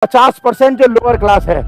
50% जो lower class है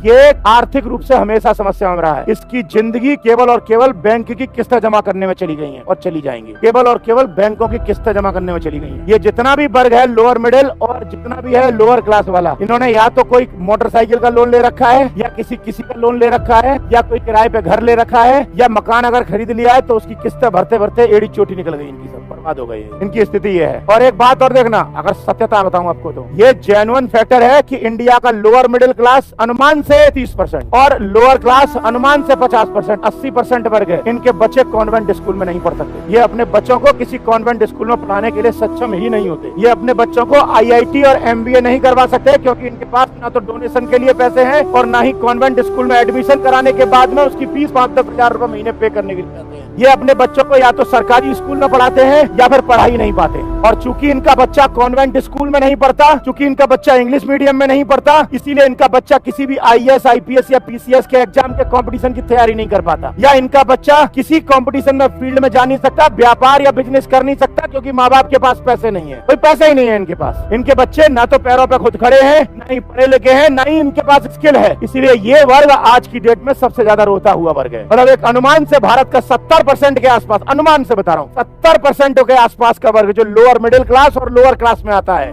ये आर्थिक रूप से हमेशा समस्या में रहा है। इसकी जिंदगी केवल और केवल बैंक की किस्तें जमा करने में चली गई हैं और चली जाएंगी। केवल और केवल बैंकों की किस्तें जमा करने में चली गई हैं। ये जितना भी वर्ग है लोअर मिडिल और जितना भी है लोअर क्लास वाला, इन्होंने या तो कोई मोटरसाइकिल का लोन ले रखा है या किसी का लोन ले रखा है या कोई किराए पे घर ले रखा है या मकान अगर खरीद लिया है तो उसकी किस्तें भरते भरते एड़ी चोटी निकल गई, इनकी सब बर्बाद हो गई है। इनकी स्थिति ये है। और एक बात और देखना, अगर सत्यता बताऊं आपको तो ये जेन्युइन फैक्टर है कि इंडिया का लोअर मिडिल क्लास अनुमान से 30% और लोअर क्लास अनुमान से 50%, 80% वर्ग है, इनके बच्चे कॉन्वेंट स्कूल में नहीं पढ़ सकते। ये अपने बच्चों को किसी कॉन्वेंट स्कूल में पढ़ाने के लिए सक्षम ही नहीं होते। ये अपने बच्चों को आईआईटी और एमबीए नहीं करवा सकते क्योंकि इनके पास ना तो डोनेशन के लिए पैसे हैं और ना ही कॉन्वेंट स्कूल में एडमिशन कराने के बाद में उसकी फीस 5-10 हजार रुपए महीने पे करने के लिए पैसे हैं। ये अपने बच्चों को या तो सरकारी स्कूल में पढ़ाते हैं या फिर पढ़ा ही नहीं पाते। और चूंकि इनका बच्चा कॉन्वेंट स्कूल में नहीं पढ़ता, चूंकि इनका बच्चा इंग्लिश मीडियम में नहीं पढ़ता, इसीलिए इनका बच्चा किसी भी आईएएस, आईपीएस या पीसीएस के एग्जाम के कंपटीशन की तैयारी नहीं कर पाता, या इनका बच्चा किसी कंपटीशन में फील्ड में जा नहीं सकता, व्यापार या बिजनेस कर नहीं सकता क्योंकि माँ बाप के पास पैसे नहीं है। कोई पैसा ही नहीं है इनके पास। इनके बच्चे ना तो पैरों पे खुद खड़े हैं, ना ही पढ़े लिखे हैं, ना ही इनके पास स्किल है। इसीलिए ये वर्ग आज की डेट में सबसे ज्यादा रोता हुआ वर्ग है। मतलब एक अनुमान से भारत का 70% के आसपास, अनुमान से बता रहा हूँ, 70% के आसपास का वर्ग जो लोअर मिडिल क्लास और लोअर क्लास में आता है,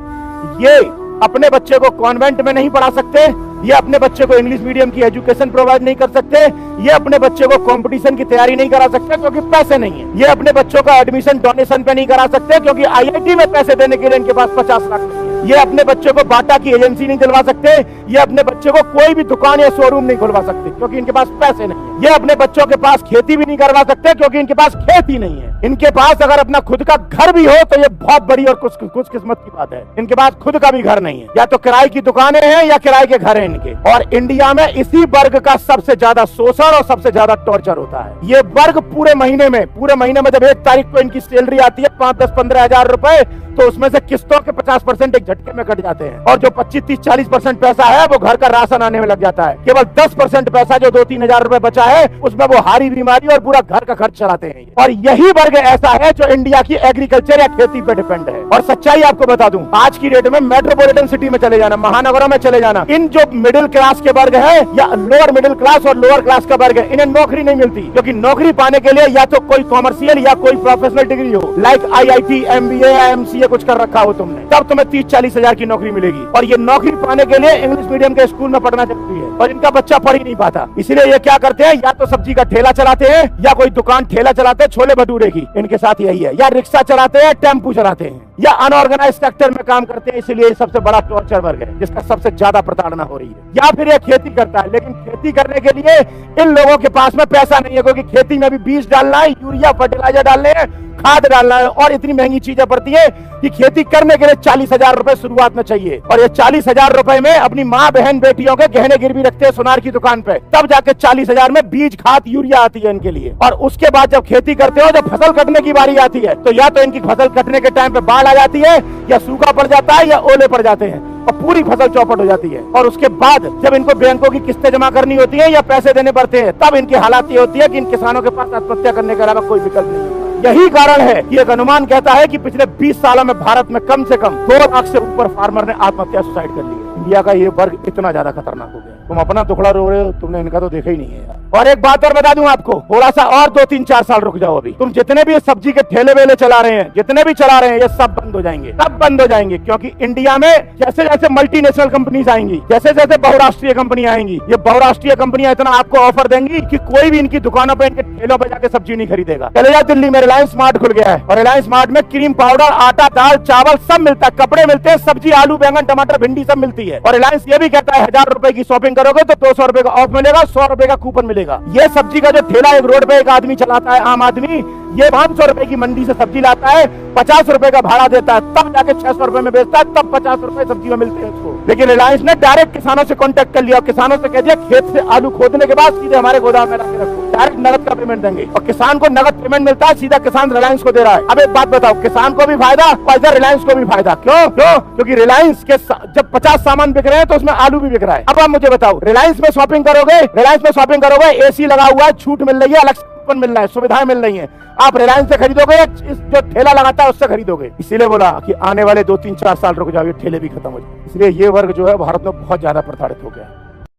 ये अपने बच्चे को कॉन्वेंट में नहीं पढ़ा सकते, ये अपने बच्चे को इंग्लिश मीडियम की एजुकेशन प्रोवाइड नहीं कर सकते, ये अपने बच्चे को कंपटीशन की तैयारी नहीं करा सकते क्योंकि पैसे नहीं है, ये अपने बच्चों का एडमिशन डोनेशन पे नहीं करा सकते क्योंकि आईआईटी में पैसे देने के लिए इनके पास 50 लाख नहीं है, ये अपने बच्चे को बाटा की एजेंसी नहीं दिलवा सकते, ये अपने बच्चे को कोई भी दुकान या शोरूम नहीं खुलवा सकते क्योंकि इनके पास पैसे नहीं है, ये अपने बच्चों के पास खेती भी नहीं करवा सकते क्योंकि इनके पास खेती नहीं है। इनके पास अगर अपना खुद का घर भी हो तो ये बहुत बड़ी और कुछ किस्मत की बात है। इनके पास खुद का भी घर नहीं है, या तो किराए की दुकानें हैं या किराए के घर हैं इनके। और इंडिया में इसी वर्ग का सबसे ज्यादा शोषण और सबसे ज्यादा टॉर्चर होता है। ये वर्ग पूरे महीने में जब 1 तारीख को इनकी सैलरी आती है 5-10-15 हजार रुपए, तो उसमें से किस्तों के 50% एक झटके में कट जाते हैं और जो 25-30-40% पैसा है वो घर का राशन आने में लग जाता है। केवल 10% पैसा जो 2-3 हजार रुपए बचा है उसमें वो हारी बीमारी और पूरा घर का खर्च चलाते हैं। और यही वर्ग ऐसा है जो इंडिया की एग्रीकल्चर या खेती पे डिपेंड है। और सच्चाई आपको बता दूं, आज की डेट में मेट्रोपॉलिटन सिटी में चले जाना, महानगरों में चले जाना, इन जो मिडिल क्लास के वर्ग है या लोअर मिडिल क्लास और लोअर क्लास का वर्ग है, इन्हें नौकरी नहीं मिलती क्योंकि नौकरी पाने के लिए या तो कोई कॉमर्शियल या कोई प्रोफेशनल डिग्री हो, लाइक आईआईटी, एमबीए या एमसीए कुछ कर रखा हो तुमने, तब तुम्हें 30-40 हजार की नौकरी मिलेगी। और ये नौकरी पाने के लिए इंग्लिश मीडियम के स्कूल में पढ़ना जरूरी है और इनका बच्चा पढ़ ही नहीं पाता। इसीलिए ये क्या करते हैं, या तो सब्जी का ठेला चलाते हैं या कोई दुकान ठेला चलाते हैं छोले भटूरे की, इनके साथ यही है, या रिक्शा चलाते हैं, टेम्पू चलाते हैं, या अनऑर्गेनाइज सेक्टर में काम करते हैं। इसलिए ये सबसे बड़ा टॉर्चर वर्ग है जिसका सबसे ज्यादा प्रताड़ना हो रही है। या फिर ये खेती करता है, लेकिन खेती करने के लिए इन लोगों के पास में पैसा नहीं है क्योंकि खेती में भी बीज डालना है, यूरिया फर्टिलाइजर डालने हैं, खाद डालना है और इतनी महंगी चीजें पड़ती है कि खेती करने के लिए 40 हजार रुपए शुरुआत में चाहिए। और ये 40 हजार रुपए में अपनी माँ बहन बेटियों के गहने गिरवी रखते हैं सुनार की दुकान पे, तब जाके 40 हजार में बीज खाद यूरिया आती है इनके लिए। और उसके बाद जब खेती करते हो, जब फसल कटने की बारी आती है, तो या तो इनकी फसल कटने के टाइम पे बाढ़ आ जाती है या सूखा पड़ जाता है या ओले पड़ जाते हैं और पूरी फसल चौपट हो जाती है। और उसके बाद जब इनको बैंकों की किस्तें जमा करनी होती है या पैसे देने पड़ते हैं, तब इनकी हालात ये होती है कि इन किसानों के पास आत्महत्या करने के अलावा कोई विकल्प नहीं। यही कारण है कि एक अनुमान कहता है कि पिछले 20 सालों में भारत में कम से कम 2 लाख से ऊपर फार्मर ने आत्महत्या सुसाइड कर ली है। इंडिया का ये वर्ग इतना ज्यादा खतरनाक हो गया। तुम अपना टुकड़ा रो रहे हो, तुमने इनका तो देखा ही नहीं है यार। और एक बात और बता दूं आपको, थोड़ा सा और 2-3-4 साल रुक जाओ। अभी तुम जितने भी सब्जी के ठेले वेले चला रहे हैं, जितने भी चला रहे हैं, ये सब बंद हो जाएंगे, सब बंद हो जाएंगे। क्योंकि इंडिया में जैसे जैसे मल्टीनेशनल कंपनीज आएंगी, जैसे जैसे बहुराष्ट्रीय कंपनियां आएंगी, ये बहुराष्ट्रीय कंपनियां इतना आपको ऑफर देंगी कि कोई भी इनकी दुकानों पर, इनके ठेलों पर जाके सब्जी नहीं खरीदेगा। चले जाओ दिल्ली में, रिलायंस स्मार्ट खुल गया है और रिलायंस स्मार्ट में क्रीम पाउडर, आटा, दाल, चावल सब मिलता है, कपड़े मिलते हैं, सब्जी, आलू, बैंगन, टमाटर, भिंडी सब मिलती है। और रिलायंस ये भी कहता है 1000 रुपए की शॉपिंग करोगे तो 200 रुपए का ऑफ मिलेगा, 100 रुपए का कूपन मिलेगा। ये सब्जी का जो ठेला एक रोड पे एक आदमी चलाता है, आम आदमी, ये 500 रुपए की मंडी से सब्जी लाता है, 50 रुपए का भाड़ा देता है, तब जाके 600 रुपए में बेचता है, तब 50 रुपए सब्जी में मिलते हैं उसको। लेकिन रिलायंस ने डायरेक्ट किसानों से कांटेक्ट कर लिया और किसानों से कह दिया खेत से आलू खोदने के बाद सीधे हमारे गोदाम में रख के रखो, डायरेक्ट नगद का पेमेंट देंगे। और किसान को नगद पेमेंट मिलता है, सीधा किसान रिलायंस को दे रहा है। अब एक बात बताओ, किसान को भी फायदा और इधर रिलायंस को भी फायदा। क्यों? क्योंकि रिलायंस के जब 50 सामान बिक रहे हैं तो उसमें आलू भी बिक रहा है। अब आप मुझे बताओ, रिलायंस में शॉपिंग करोगे, एसी लगा हुआ है, छूट मिल रही है, अलग कूपन मिल रहा है, सुविधाएं मिल रही हैं, आप रिलायंस से खरीदोगे या इस जो ठेला लगाता है उससे खरीदोगे। इसीलिए बोला कि आने वाले 2-3-4 साल रुक जाओ, ये ठेले भी खत्म हो जाए। इसलिए ये वर्ग जो है भारत में बहुत ज्यादा प्रताड़ित हो गया है।